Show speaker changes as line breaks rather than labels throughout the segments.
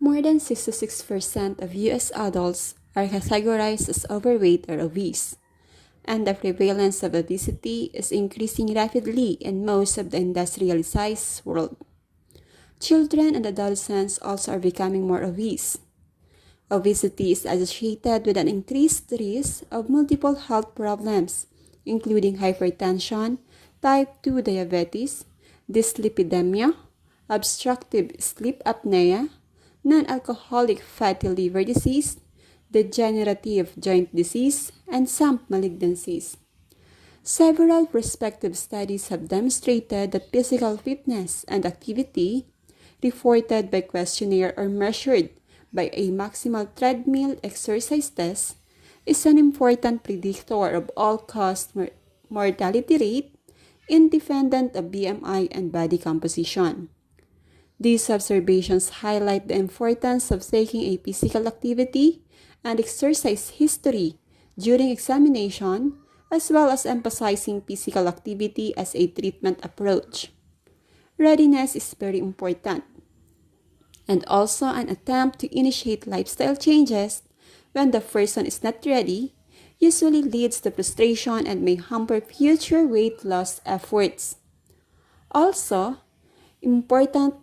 More than 66% of U.S. adults are categorized as overweight or obese, and the prevalence of obesity is increasing rapidly in most of the industrialized world. Children and adolescents also are becoming more obese. Obesity is associated with an increased risk of multiple health problems, including hypertension, type 2 diabetes, dyslipidemia, obstructive sleep apnea, non-alcoholic fatty liver disease, degenerative joint disease, and some malignancies. Several prospective studies have demonstrated that physical fitness and activity, reported by questionnaire or measured by a maximal treadmill exercise test, is an important predictor of all-cause mortality rate independent of BMI and body composition. These observations highlight the importance of taking a physical activity and exercise history during examination, as well as emphasizing physical activity as a treatment approach. Readiness is very important, and also an attempt to initiate lifestyle changes when the person is not ready usually leads to frustration and may hamper future weight loss efforts. Also, important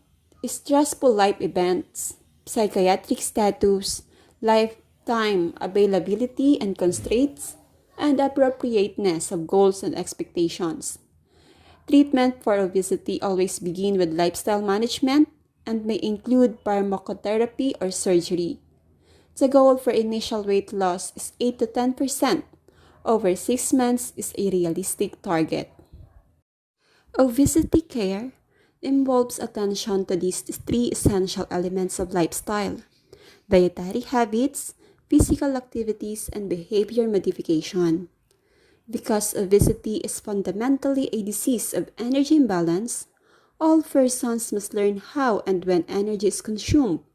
stressful life events, psychiatric status, lifetime availability and constraints, and appropriateness of goals and expectations. Treatment for obesity always begins with lifestyle management and may include pharmacotherapy or surgery. The goal for initial weight loss is 8 to 10%. Over 6 months is a realistic target. Obesity care involves attention to these 3 essential elements of lifestyle: dietary habits, physical activities, and behavior modification. Because obesity is fundamentally a disease of energy imbalance, all persons must learn how and when energy is consumed,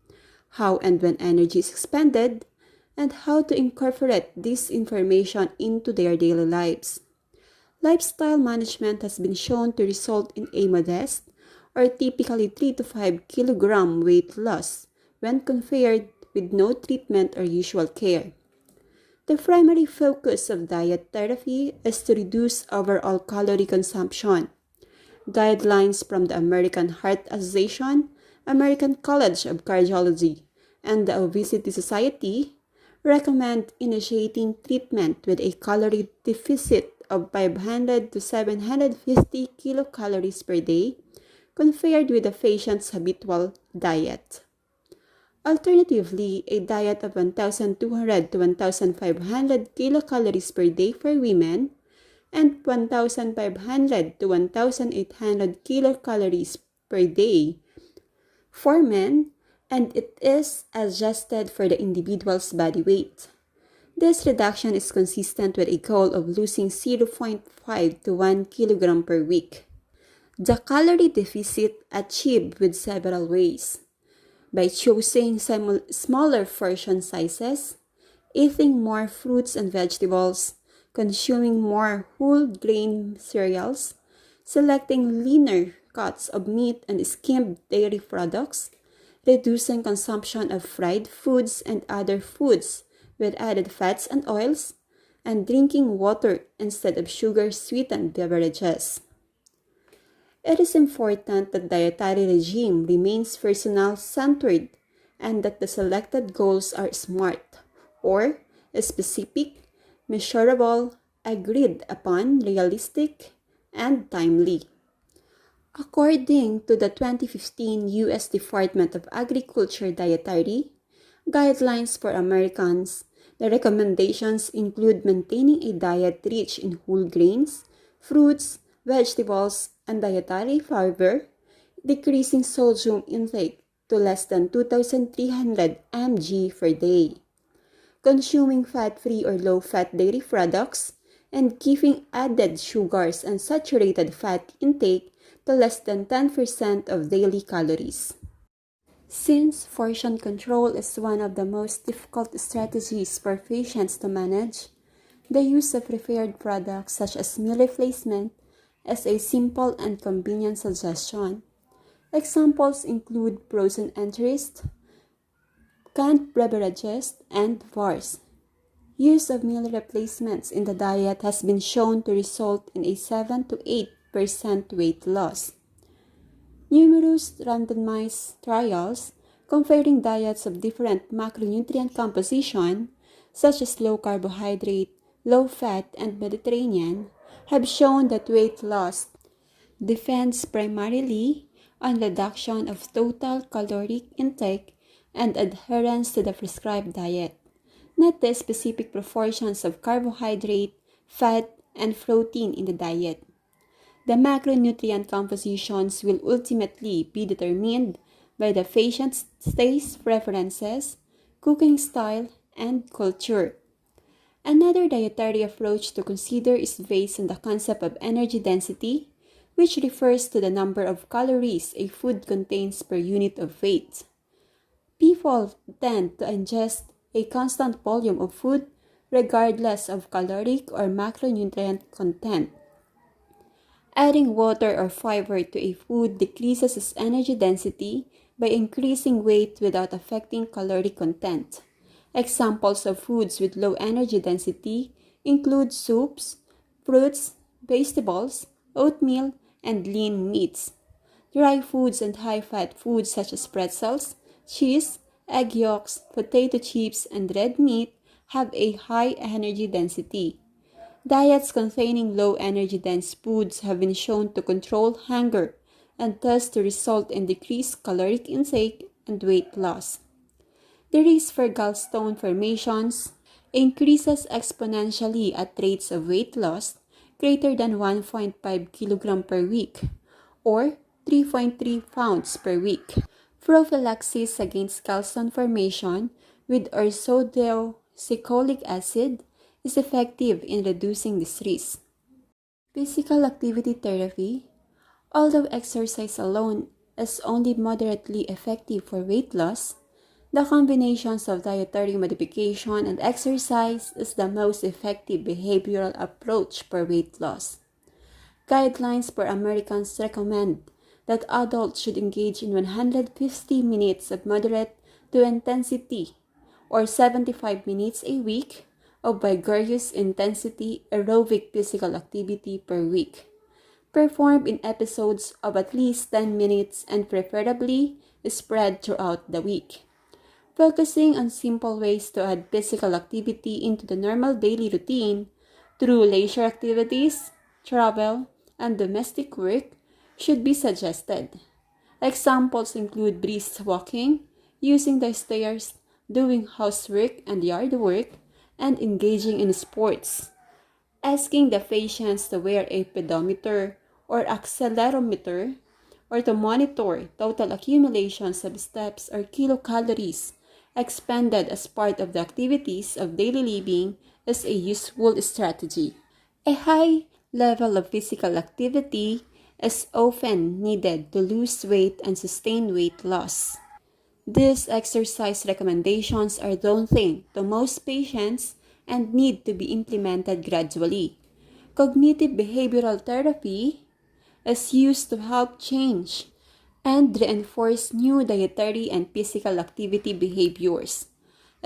how and when energy is expended, and how to incorporate this information into their daily lives. Lifestyle management has been shown to result in a modest, or typically 3 to 5 kilogram weight loss when compared with no treatment or usual care. The primary focus of diet therapy is to reduce overall calorie consumption. Guidelines from the American Heart Association, American College of Cardiology, and the Obesity Society recommend initiating treatment with a calorie deficit of 500 to 750 kilocalories per day compared with the patient's habitual diet. Alternatively, a diet of 1,200 to 1,500 kilocalories per day for women and 1,500 to 1,800 kilocalories per day for men, and it is adjusted for the individual's body weight. This reduction is consistent with a goal of losing 0.5 to 1 kilogram per week. The calorie deficit achieved with several ways: by choosing smaller portion sizes, eating more fruits and vegetables, consuming more whole grain cereals, selecting leaner cuts of meat and skimmed dairy products, reducing consumption of fried foods and other foods with added fats and oils, and drinking water instead of sugar-sweetened beverages. It is important that dietary regime remains personal-centered and that the selected goals are SMART, or specific, measurable, agreed upon, realistic, and timely. According to the 2015 U.S. Department of Agriculture Dietary Guidelines for Americans, the recommendations include maintaining a diet rich in whole grains, fruits, vegetables, and dietary fiber, decreasing sodium intake to less than 2,300 mg per day, consuming fat-free or low-fat dairy products, and keeping added sugars and saturated fat intake to less than 10% of daily calories. Since portion control is one of the most difficult strategies for patients to manage, the use of prepared products such as meal replacement is a simple and convenient suggestion. Examples include frozen entries, canned beverages, and bars. Use of meal replacements in the diet has been shown to result in a 7 to 8% weight loss. Numerous randomized trials comparing diets of different macronutrient composition, such as low carbohydrate, low fat, and Mediterranean, have shown that weight loss depends primarily on reduction of total caloric intake and adherence to the prescribed diet, not the specific proportions of carbohydrate, fat, and protein in the diet. The macronutrient compositions will ultimately be determined by the patient's taste preferences, cooking style, and culture. Another dietary approach to consider is based on the concept of energy density, which refers to the number of calories a food contains per unit of weight. People tend to ingest a constant volume of food regardless of caloric or macronutrient content. Adding water or fiber to a food decreases its energy density by increasing weight without affecting caloric content. Examples of foods with low energy density include soups, fruits, vegetables, oatmeal, and lean meats. Dry foods and high-fat foods such as pretzels, cheese, egg yolks, potato chips, and red meat have a high energy density. Diets containing low energy dense foods have been shown to control hunger and thus to result in decreased caloric intake and weight loss. The risk for gallstone formations increases exponentially at rates of weight loss greater than 1.5 kg per week or 3.3 pounds per week. Prophylaxis against gallstone formation with ursodeoxycholic acid is effective in reducing this risk. Physical activity therapy, although exercise alone is only moderately effective for weight loss, the combinations of dietary modification and exercise is the most effective behavioral approach for weight loss. Guidelines for Americans recommend that adults should engage in 150 minutes of moderate to intensity or 75 minutes a week of vigorous intensity aerobic physical activity per week, performed in episodes of at least 10 minutes and preferably spread throughout the week. Focusing on simple ways to add physical activity into the normal daily routine through leisure activities, travel, and domestic work should be suggested. Examples include brisk walking, using the stairs, doing housework and yard work, and engaging in sports. Asking the patients to wear a pedometer or accelerometer or to monitor total accumulations of steps or kilocalories expended as part of the activities of daily living is a useful strategy. A high level of physical activity is often needed to lose weight and sustain weight loss. These exercise recommendations are daunting to most patients and need to be implemented gradually. Cognitive behavioral therapy is used to help change and reinforce new dietary and physical activity behaviors.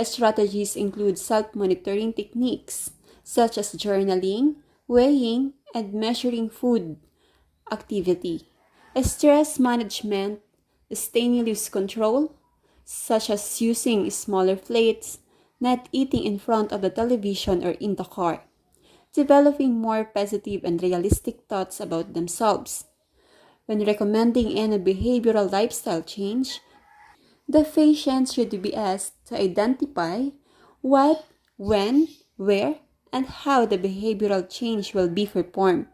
Strategies include self-monitoring techniques such as journaling, weighing, and measuring food activity. Stress management, stimulus control, such as using smaller plates, not eating in front of the television or in the car, developing more positive and realistic thoughts about themselves. When recommending any behavioral lifestyle change, the patient should be asked to identify what, when, where, and how the behavioral change will be performed.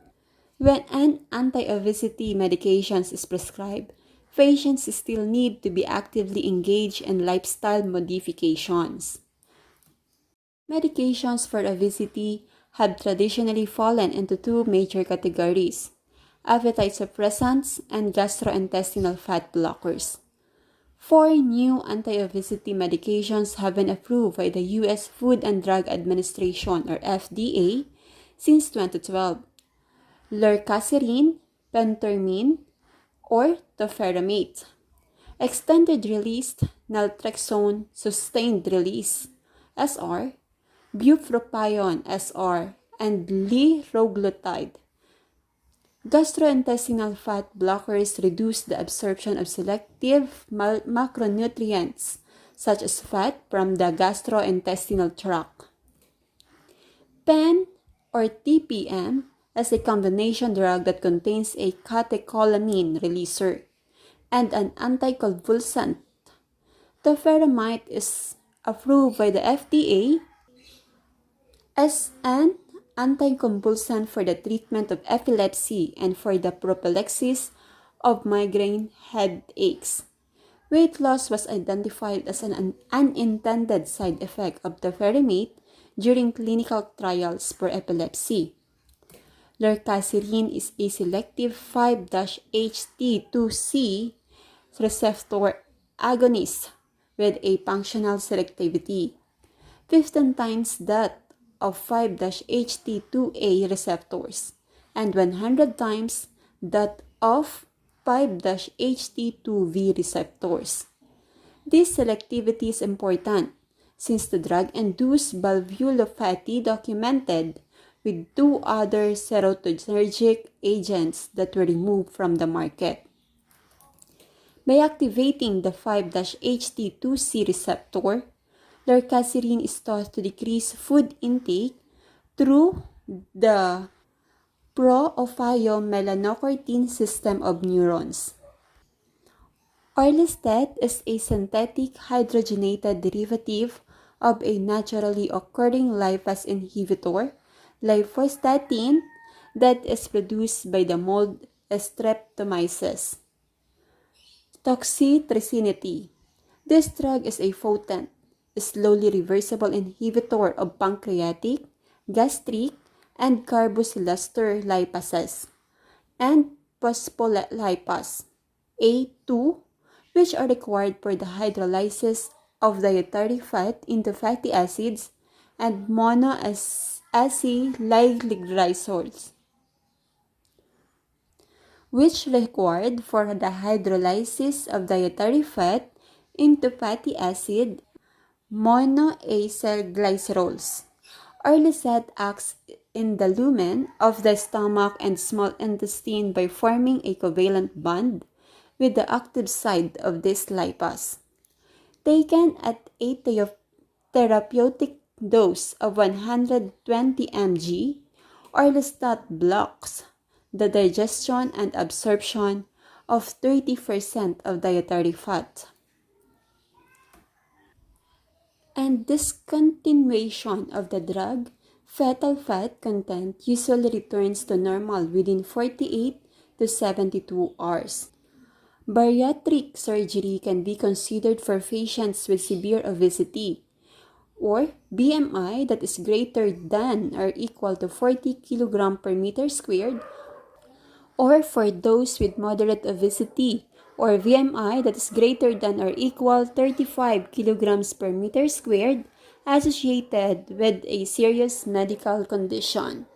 When an anti-obesity medication is prescribed, patients still need to be actively engaged in lifestyle modifications. Medications for obesity have traditionally fallen into two major categories: appetite suppressants and gastrointestinal fat blockers. Four new anti-obesity medications have been approved by the U.S. Food and Drug Administration or FDA since 2012. Lorcaserin, Phentermine, or Topiramate. Extended release naltrexone sustained release (SR), bupropion (SR), and liraglutide. Gastrointestinal fat blockers reduce the absorption of selective macronutrients such as fat from the gastrointestinal tract. PEN or TPM is a combination drug that contains a catecholamine releaser and an anticonvulsant. Topiramate is approved by the FDA as an anticonvulsant for the treatment of epilepsy and for the prophylaxis of migraine headaches. Weight loss was identified as an unintended side effect of topiramate during clinical trials for epilepsy. Lorcaserin is a selective 5-HT2C receptor agonist with a functional selectivity 15 times that of 5-HT2A receptors and 100 times that of 5-HT2V receptors. This selectivity is important since the drug induced valvulopathy documented with 2 other serotonergic agents that were removed from the market. By activating the 5-HT2C receptor, lorcaserin is thought to decrease food intake through the pro-ophiomelaanocortin system of neurons. Orlistat is a synthetic hydrogenated derivative of a naturally occurring lipase inhibitor, lipostatin, that is produced by the mold Streptomyces. Toxicity. This drug is a potent, slowly reversible inhibitor of pancreatic, gastric, and carboxyluster lipases, and phospholipase A2, which are required for the hydrolysis of dietary fat into fatty acids and monoacylglycerols, which required for the hydrolysis of dietary fat into fatty acid monoacylglycerols. Orlistat acts in the lumen of the stomach and small intestine by forming a covalent bond with the active side of this lipase. Taken at a therapeutic dose of 120 mg, orlistat blocks the digestion and absorption of 30% of dietary fat. And discontinuation of the drug, fetal fat content usually returns to normal within 48 to 72 hours. Bariatric surgery can be considered for patients with severe obesity or BMI that is greater than or equal to 40 kg per meter squared, or for those with moderate obesity or BMI that is greater than or equal 35 kilograms per meter squared associated with a serious medical condition.